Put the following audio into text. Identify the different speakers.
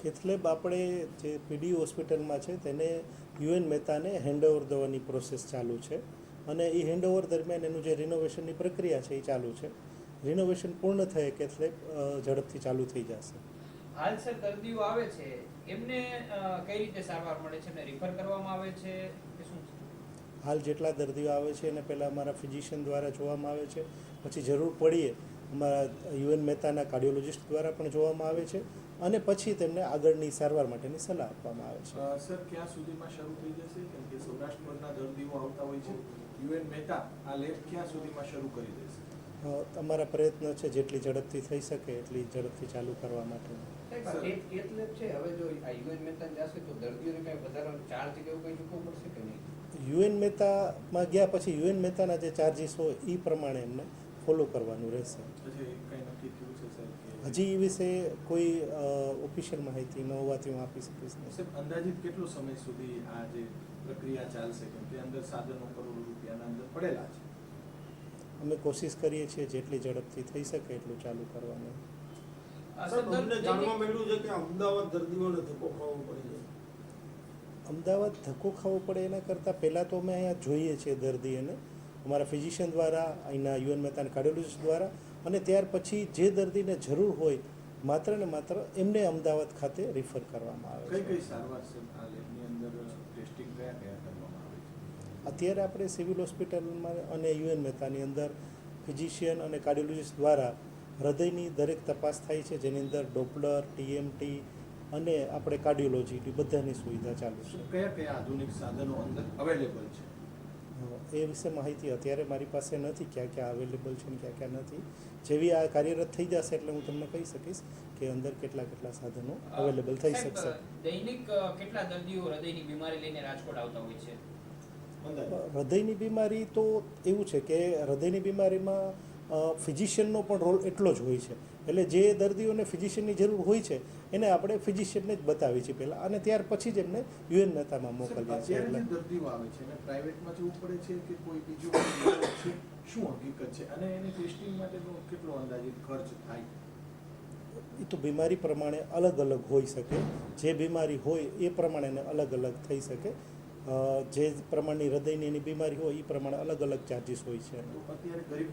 Speaker 1: Cath lab આપણે જે પીડી હોસ્પિટલમાં છે તેને યુએન મહેતાને હેન્ડઓવર દેવાની પ્રોસેસ ચાલુ છે અને એ હેન્ડઓવર દરમિયાન એનું જે રિનોવેશનની પ્રક્રિયા છે એ ચાલુ છે. રિનોવેશન પૂર્ણ થયે કેથલેબ ઝડપથી ચાલુ થઈ જશે.
Speaker 2: હાલ સર દર્દીઓ આવે છે એમને કઈ રીતે સારવાર મળે છે, એમને રિફર કરવામાં આવે છે કે શું છે?
Speaker 1: હાલ જેટલા દર્દીઓ આવે છે એને પહેલાં અમારા ફિઝિશિયન દ્વારા જોવામાં આવે છે, પછી જરૂર પડીએ અમારા યુએન મહેતાના કાર્ડિયોલોજિસ્ટ દ્વારા પણ જોવામાં આવે છે અને પછી તેમને આગળની સારવાર માટેની સલાહ આપવામાં આવે છે.
Speaker 3: સર ક્યાં સુધીમાં શરૂ થઈ જશે? કેમ કે સૌરાષ્ટ્રના દર્દીઓ આવતા હોય છે, યુએન મહેતા આ લેબ ક્યાં સુધીમાં શરૂ કરી દેશે?
Speaker 1: અમારા પ્રયત્ન છે જેટલી ઝડપથી થઈ શકે એટલી ઝડપથી ચાલુ કરવા માટે.
Speaker 4: કેથલેબ છે હવે જો આ યુએન મહેતા જશે તો દર્દીઓને કઈ વધારાનો ચાર્જ કે એવું કઈ ચૂકવવું પડશે કે નહીં?
Speaker 1: યુએન મહેતામાં ગયા પછી યુએન મહેતાના જે ચાર્જિસ હોય એ પ્રમાણે એમને ફોલો કરવાનું રહેશે.
Speaker 3: હજી કંઈ નક્કી થયું છે સાહેબ?
Speaker 1: હજી એ વિશે કોઈ ઓફિશિયલ માહિતી ન હોવાથી હું આપી શકીશ નહીં.
Speaker 3: સાહેબ અંદાજિત કેટલો સમય સુધી આ જે પ્રક્રિયા ચાલશે? કેમ કે અંદર સાધનો કરોડો રૂપિયાના અંદર પડેલા છે.
Speaker 1: અમે કોશિશ કરીએ છીએ જેટલી ઝડપથી થઈ શકે એટલું ચાલુ કરવાનું.
Speaker 5: અમને જાણવા મળ્યું છે કે અમદાવાદ દર્દીઓને ધક્કો ખાવો પડે છે.
Speaker 1: અમદાવાદ ધક્કો ખાવો પડે એના કરતાં પહેલાં તો અમે અહીંયા જોઈએ છીએ દર્દીઓને અમારા ફિઝિશિયન દ્વારા, અહીંના યુએન મહેતાના કાર્ડિયોલોજિસ્ટ દ્વારા, અને ત્યાર પછી જે દર્દીને જરૂર હોય માત્ર ને માત્ર એમને અમદાવાદ ખાતે રિફર કરવામાં આવે
Speaker 3: કઈ
Speaker 1: છે.
Speaker 3: કઈ સારવાર છે આ લેબની અંદર? ટેસ્ટિંગ કયા કયા કરવામાં આવે છે?
Speaker 1: અત્યારે આપણે સિવિલ હોસ્પિટલમાં અને યુએન મહેતાની અંદર ફિઝિશિયન અને કાર્ડિયોલોજિસ્ટ દ્વારા હૃદયની દરેક તપાસ થાય છે, જેની અંદર ડોપલર, ટીએમટી અને આપણે કાર્ડિયોલોજી બધાની સુવિધા ચાલુ છે.
Speaker 3: કયા કયા આધુનિક સાધનો અંદર અવેલેબલ છે?
Speaker 1: એ વિશે માહિતી અત્યારે મારી પાસે નથી, ક્યાં ક્યાં અવેલેબલ છે ને ક્યાં ક્યાં નથી. જેવી આ કાર્યરત થઈ જશે એટલે હું તમને કહી શકીશ કે અંદર કેટલા કેટલા સાધનો અવેલેબલ થઈ શકશે.
Speaker 2: દૈનિક કેટલા દર્દીઓ હૃદયની બીમારી લઈને રાજકોટ આવતા હોય છે?
Speaker 1: હૃદયની બીમારી તો એવું છે કે હૃદયની બીમારીમાં ફિઝિશિયનનો પણ રોલ એટલો જ હોય છે. એટલે જે દર્દીઓને ફિઝિશિયનની જરૂર હોય છે એને આપણે ફિઝિશિયનને જ બતાવીએ છીએ પહેલાં, અને ત્યાર પછી જ એમને યુએન મહેતામાં મોકલીએ છીએ.
Speaker 3: અત્યારે જે દર્દીઓ આવે છે એને પ્રાઇવેટમાં જવું પડે છે કે કોઈ બીજું છે? શું હકીકત છે અને એની ટેસ્ટિંગ માટેનો કેટલો અંદાજિત ખર્ચ થાય?
Speaker 1: એ તો બીમારી પ્રમાણે અલગ અલગ હોઈ શકે. જે બીમારી હોય એ પ્રમાણે એને અલગ અલગ થઈ શકે. જે પ્રમાણની હૃદયની એની બીમારી હોય એ પ્રમાણે અલગ અલગ ચાર્જીસ હોય છે.
Speaker 3: તો અત્યારે ગરીબ